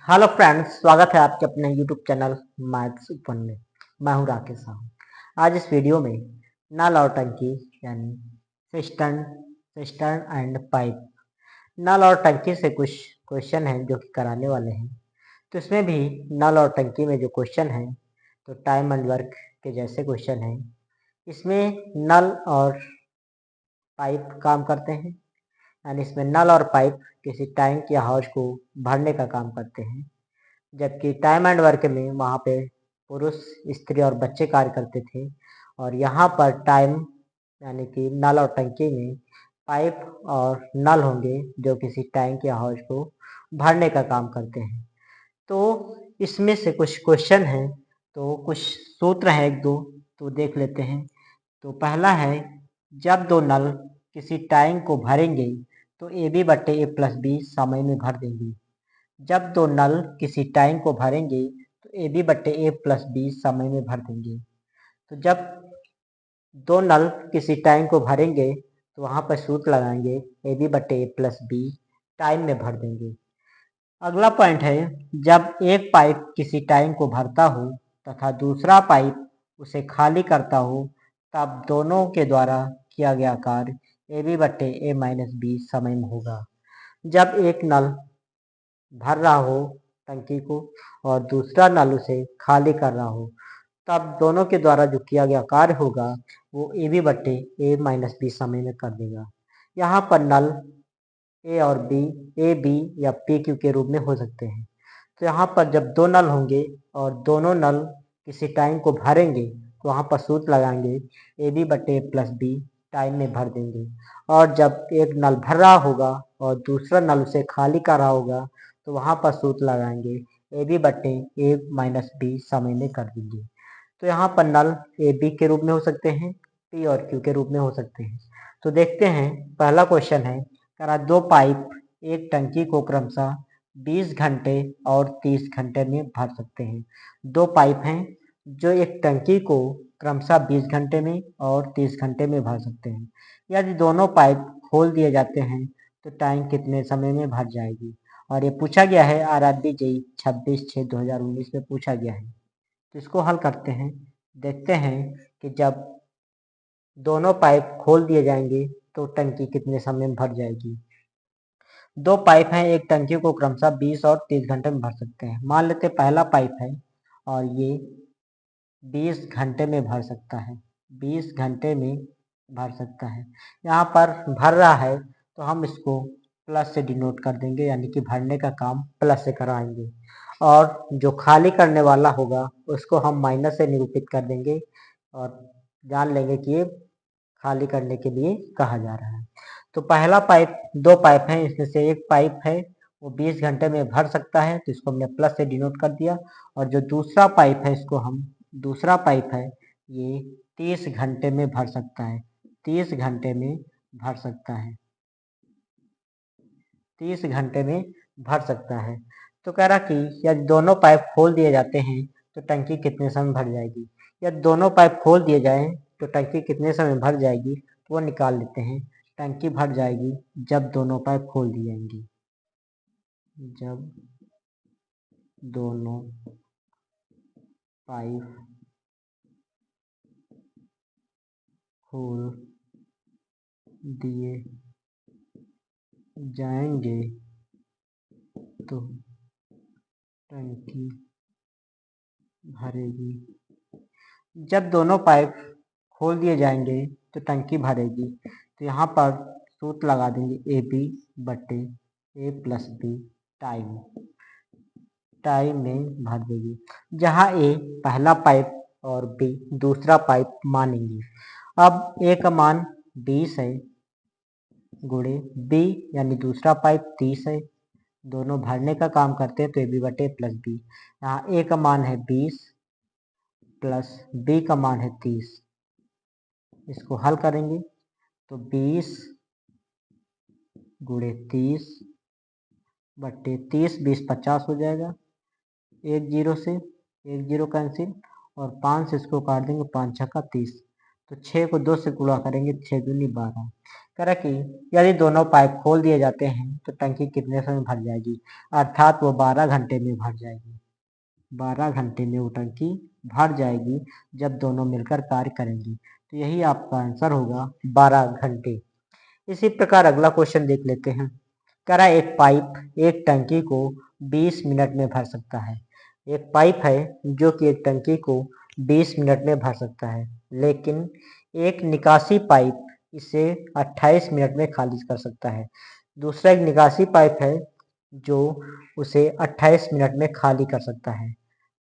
Hello friends, स्वागत है आपके अपने यूट्यूब चैनल मैथ्स ओपन में। मैं हूं राकेश साहू। आज इस वीडियो में नल और टंकी यानी सिस्टर्न सिस्टर्न एंड पाइप, नल और टंकी से कुछ क्वेश्चन हैं जो कि कराने वाले हैं। तो इसमें भी नल और टंकी में जो क्वेश्चन हैं तो टाइम एंड वर्क के जैसे क्वेश्चन हैं। इसमें नल और पाइप काम करते हैं, यानी इसमें नल और पाइप किसी टैंक या हाउस को भरने का काम करते हैं। जबकि टाइम एंड वर्क में वहाँ पे पुरुष, स्त्री और बच्चे कार्य करते थे। और यहाँ पर टाइम यानी कि नल और टंकी में पाइप और नल होंगे जो किसी टैंक या हाउस को भरने का काम करते हैं। तो इसमें से कुछ क्वेश्चन हैं, तो कुछ सूत्र हैं एक दो, तो देख लेते हैं। तो पहला है, जब दो नल किसी टैंक को भरेंगे तो ए बी बट्टे ए प्लस बी समय में भर देंगे। जब दो नल किसी टैंक को भरेंगे तो ए बी बट्टे ए प्लस बी समय में भर देंगे। तो जब दो नल किसी टैंक को भरेंगे तो वहाँ पर सूत्र लगाएंगे ए बी बट्टे ए प्लस बी, टाइम में भर देंगे। अगला पॉइंट है, जब एक पाइप किसी टैंक को भरता हो तथा दूसरा पाइप उसे खाली करता हो, तब दोनों के द्वारा किया गया कार्य ए बी बट्टे ए माइनस बी समय में होगा। जब एक नल भर रहा हो टंकी को और दूसरा नल उसे खाली कर रहा हो, तब दोनों के द्वारा जो किया गया कार्य होगा वो ए बी बट्टे ए माइनस बी समय में कर देगा। यहाँ पर नल ए और बी, ए बी या पी क्यू के रूप में हो सकते हैं। तो यहाँ पर जब दो नल होंगे और दोनों नल किसी टाइम को भरेंगे तो वहाँ पर सूत्र लगाएंगे ए बी बट्टे ए प्लस बी, टाइम में भर देंगे। और जब एक नल भर रहा होगा और दूसरा नल उसे खाली कर रहा होगा तो वहाँ पर सूत्र लगाएंगे ए बी बट्टे ए माइनस बी समय में कर देंगे। तो यहाँ पर नल ए बी के रूप में हो सकते हैं, पी और क्यू के रूप में हो सकते हैं। तो देखते हैं, पहला क्वेश्चन है, करा दो पाइप एक टंकी को क्रमशः 20 घंटे और 30 घंटे में भर सकते हैं। दो पाइप हैं जो एक टंकी को क्रमशः 20 घंटे में और 30 घंटे में भर सकते हैं। यदि दोनों पाइप खोल दिए जाते हैं तो टैंक कितने समय में भर जाएगी। और ये पूछा गया है आरआरबी जेई 26/6/2019 में पूछा गया है। तो इसको हल करते हैं। देखते हैं कि जब दोनों पाइप खोल दिए जाएंगे तो टंकी कितने समय में भर जाएगी। दो पाइप हैं एक टंकी को क्रमशः 20 और 30 घंटे में भर सकते हैं। मान लेते पहला पाइप है और ये 20 घंटे में भर सकता है, 20 घंटे में भर सकता है। यहाँ पर भर रहा है तो हम इसको प्लस से डिनोट कर देंगे, यानी कि भरने का काम प्लस से कराएंगे। और जो खाली करने वाला होगा उसको हम माइनस से निरूपित कर देंगे और जान लेंगे कि ये खाली करने के लिए कहा जा रहा है। तो पहला पाइप, दो पाइप हैं, इसमें से एक पाइप है वो 20 घंटे में भर सकता है, तो इसको हमने प्लस से डिनोट कर दिया। और जो दूसरा पाइप है इसको हम, दूसरा पाइप है ये 30 घंटे में भर सकता है, 30 घंटे में भर सकता है, 30 घंटे में भर सकता है। तो कह रहा कि यदि दोनों पाइप खोल दिए जाते हैं तो टंकी कितने समय भर जाएगी। यदि दोनों पाइप खोल दिए जाएं तो टंकी कितने समय भर जाएगी, तो वो निकाल लेते हैं। टंकी भर जाएगी जब दोनों पाइप खोल दी जाएंगी, जब दोनों पाइप खोल दिए जाएंगे तो टंकी भरेगी। जब दोनों पाइप खोल दिए जाएंगे तो टंकी भरेगी। तो यहाँ पर सूत्र लगा देंगे ए बी बट्टे ए प्लस बी, टाइम, टाइम में भर देगी। जहाँ ए पहला पाइप और बी दूसरा पाइप मानेंगे। अब ए का मान 20 है गुणे बी यानी दूसरा पाइप 30 है, दोनों भरने का काम करते हैं तो ए बी बटे प्लस बी। यहाँ ए का मान है 20 प्लस बी का मान है 30। इसको हल करेंगे तो 20 गुणे 30 बट्टे 30, 20 50 हो जाएगा। एक जीरो से एक जीरो कैंसिल और 5 से इसको काट देंगे, 5 छक्का 30। तो 6 को 2 से गुणा करेंगे, 6 दूनी 12। कह रहा कि यदि दोनों पाइप खोल दिए जाते हैं तो टंकी कितने समय भर जाएगी, अर्थात वो 12 घंटे में भर जाएगी। 12 घंटे में वो टंकी भर जाएगी जब दोनों मिलकर कार्य करेंगे। तो यही आपका आंसर होगा 12 घंटे। इसी प्रकार अगला क्वेश्चन देख लेते हैं। कह रहा है एक पाइप एक टंकी को 20 मिनट में भर सकता है। एक पाइप है जो कि एक टंकी को 20 मिनट में भर सकता है, लेकिन एक निकासी पाइप इसे 28 मिनट में खाली कर सकता है। दूसरा एक निकासी पाइप है जो उसे 28 मिनट में खाली कर सकता है।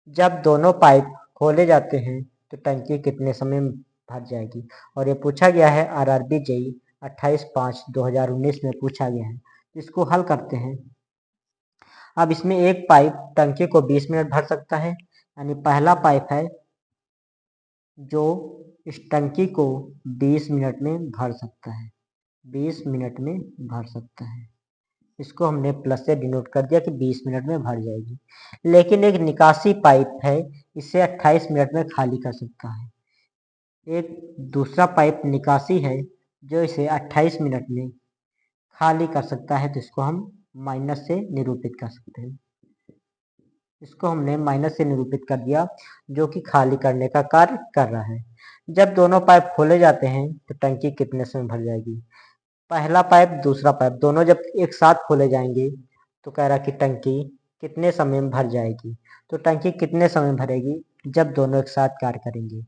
जब दोनों पाइप खोले जाते हैं तो टंकी कितने समय में भर जाएगी। और ये पूछा गया है आरआरबी जेई 28/5/2019 में पूछा गया है। इसको हल करते हैं। अब इसमें एक पाइप टंकी को 20 मिनट भर सकता है, यानी पहला पाइप है जो इस टंकी को 20 मिनट में भर सकता है, 20 मिनट में भर सकता है। इसको हमने प्लस से डिनोट कर दिया कि 20 मिनट में भर जाएगी। लेकिन एक निकासी पाइप है, इसे 28 मिनट में खाली कर सकता है। एक दूसरा पाइप निकासी है जो इसे 28 मिनट में खाली कर सकता है, तो इसको हम माइनस से निरूपित कर सकते हैं। इसको हमने माइनस से निरूपित कर दिया, जो कि खाली करने का कार्य कर रहा है। जब दोनों पाइप खोले जाते हैं तो टंकी कितने समय भर जाएगी। पहला पाइप दूसरा पाइप दोनों जब एक साथ खोले जाएंगे तो कह रहा कि टंकी कितने समय में भर जाएगी। तो टंकी कितने समय भरेगी, जब दोनों एक साथ कार्य करेंगे।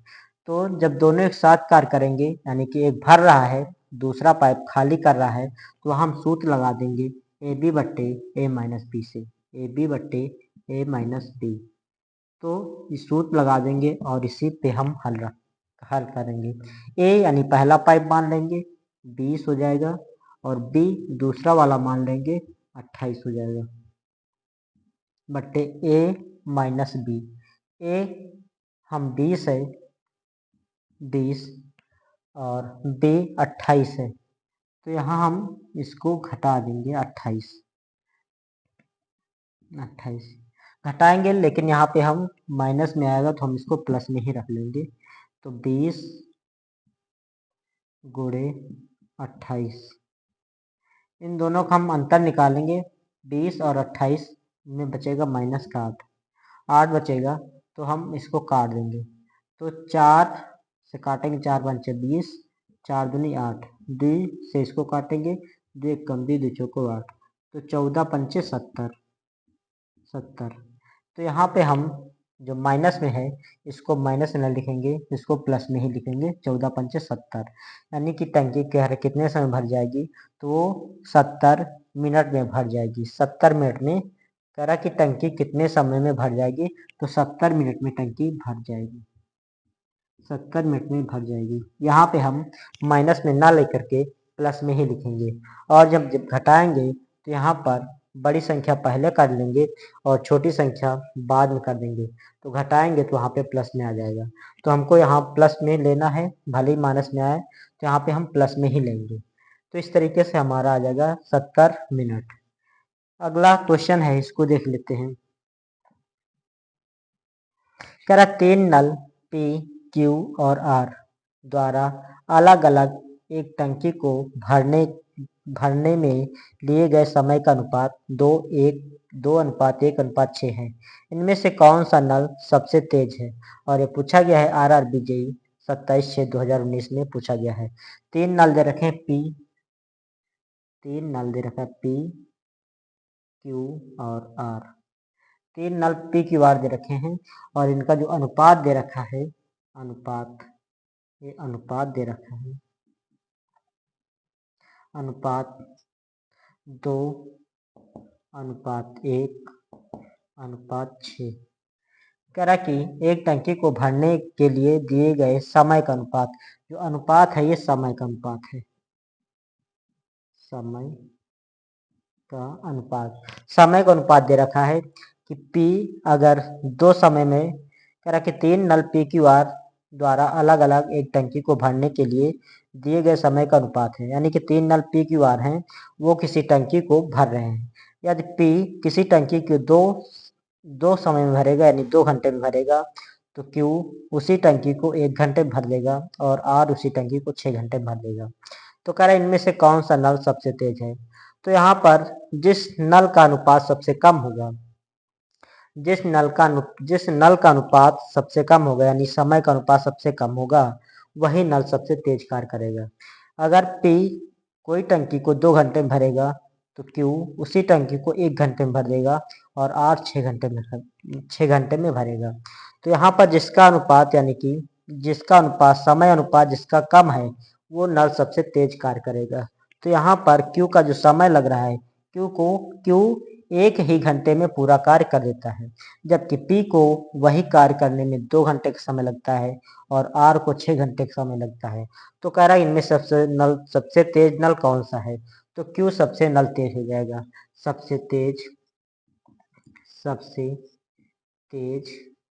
तो जब दोनों एक साथ कार्य करेंगे, यानी कि एक भर रहा है दूसरा पाइप खाली कर रहा है, तो हम सूत्र लगा देंगे ए बी बट्टे ए माइनस बी से, ए बी बट्टे ए माइनस बी। तो इस सूत्र लगा देंगे और इसी पे हम हल करेंगे। ए यानी पहला पाइप मान लेंगे 20 हो जाएगा, और बी दूसरा वाला मान लेंगे 28 हो जाएगा, बट्टे ए माइनस बी। ए हम 20 है 20 और बी 28 है, तो यहाँ हम इसको घटा देंगे 28 घटाएंगे, लेकिन यहाँ पे हम माइनस में आएगा तो हम इसको प्लस में ही रख लेंगे। तो 20 गुणे 28, इन दोनों का हम अंतर निकालेंगे। 20 और 28 में बचेगा माइनस का 8 बचेगा, तो हम इसको काट देंगे। तो 4 से काटेंगे, 4 पंचे 20, 4 दूनी 8, 2 से इसको काटेंगे, 2 एक कम 2 2 चौको 8, तो 14 पंचे 70। तो यहाँ पे हम जो माइनस में है इसको माइनस में न लिखेंगे, इसको प्लस में ही लिखेंगे। 14 पंचे 70, यानी कि टंकी कितने समय भर जाएगी, तो वो 70 मिनट में भर जाएगी। 70 मिनट में कह रहा कि टंकी कितने समय में भर जाएगी, तो 70 मिनट में टंकी भर जाएगी, 70 मिनट में भर जाएगी। यहाँ पे हम माइनस में ना लेकर के प्लस में ही लिखेंगे, और जब घटाएंगे तो यहाँ पर बड़ी संख्या पहले कर लेंगे और छोटी संख्या बाद में कर देंगे। तो घटाएंगे तो वहाँ पे प्लस में आ जाएगा, तो हमको यहाँ प्लस में लेना है, भले ही माइनस में आए तो यहाँ पे हम प्लस में ही लेंगे। तो इस तरीके से हमारा आ जाएगा 70 मिनट। अगला क्वेश्चन है, इसको देख लेते हैं। कह रहा 3 नल पी क्यू और आर द्वारा अलग अलग एक टंकी को भरने में लिए गए समय का अनुपात 2:1:6 है। इनमें से कौन सा नल सबसे तेज है। और ये पूछा गया है आरआरबी जेई 27/6/2019 में पूछा गया है। 3 नल दे रखे पी, 3 नल दे रखा पी क्यू और आर, 3 नल पी क्यू आर दे रखे हैं, और इनका जो अनुपात दे रखा है, ये अनुपात दे रखा है, अनुपात 2:1:6। कह रहा कि एक टंकी को भरने के लिए दिए गए समय का अनुपात, जो अनुपात है ये समय का अनुपात है, समय का अनुपात दे रखा है कि P अगर 2 समय में, कह रहा कि 3 नल पी क्यू आर द्वारा अलग अलग एक टंकी को भरने के लिए दिए गए समय का अनुपात है, यानी कि 3 नल पी क्यू आर हैं, वो किसी टंकी को भर रहे हैं। यदि P किसी टंकी को दो समय में भरेगा, यानी 2 घंटे में भरेगा, तो Q उसी टंकी को 1 घंटे भर देगा और R उसी टंकी को 6 घंटे भर देगा। तो कह रहा है इनमें से कौन सा नल सबसे तेज है। तो यहाँ पर जिस नल का अनुपात सबसे कम होगा, जिस नल का अनुपात सबसे कम होगा यानी समय का अनुपात सबसे कम होगा, वही नल सबसे तेज कार्य करेगा। अगर P कोई टंकी को 2 घंटे में भरेगा तो Q उसी टंकी को 1 घंटे में भर देगा और R 6 घंटे में भरेगा। तो यहाँ पर जिसका अनुपात यानी कि जिसका अनुपात समय अनुपात जिसका कम है वो नल सबसे तेज कार्य करेगा। तो यहाँ पर Q का जो समय लग रहा है, Q 1 ही घंटे में पूरा कार्य कर देता है, जबकि P को वही कार्य करने में 2 घंटे का समय लगता है और R को 6 घंटे का समय लगता है। तो कह रहा है इनमें सबसे तेज नल कौन सा है। तो Q सबसे नल तेज हो जाएगा। सबसे तेज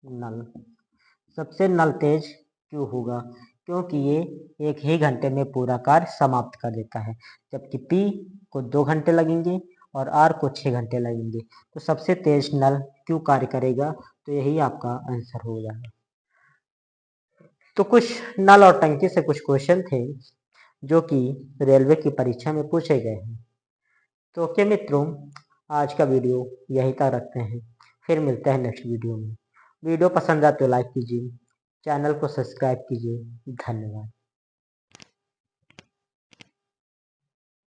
नल सबसे नल तेज क्यों होगा, क्योंकि ये 1 ही घंटे में पूरा कार्य समाप्त कर देता है, जबकि P को 2 घंटे लगेंगे और R को 6 घंटे लगेंगे। तो सबसे तेज नल क्यों कार्य करेगा, तो यही आपका आंसर हो जाएगा। तो कुछ नल और टंकी से कुछ क्वेश्चन थे जो कि रेलवे की परीक्षा में पूछे गए हैं। तो ओके मित्रों, आज का वीडियो यहीं तक रखते हैं, फिर मिलते हैं नेक्स्ट वीडियो में। वीडियो पसंद आए तो लाइक कीजिए, चैनल को सब्सक्राइब कीजिए। धन्यवाद।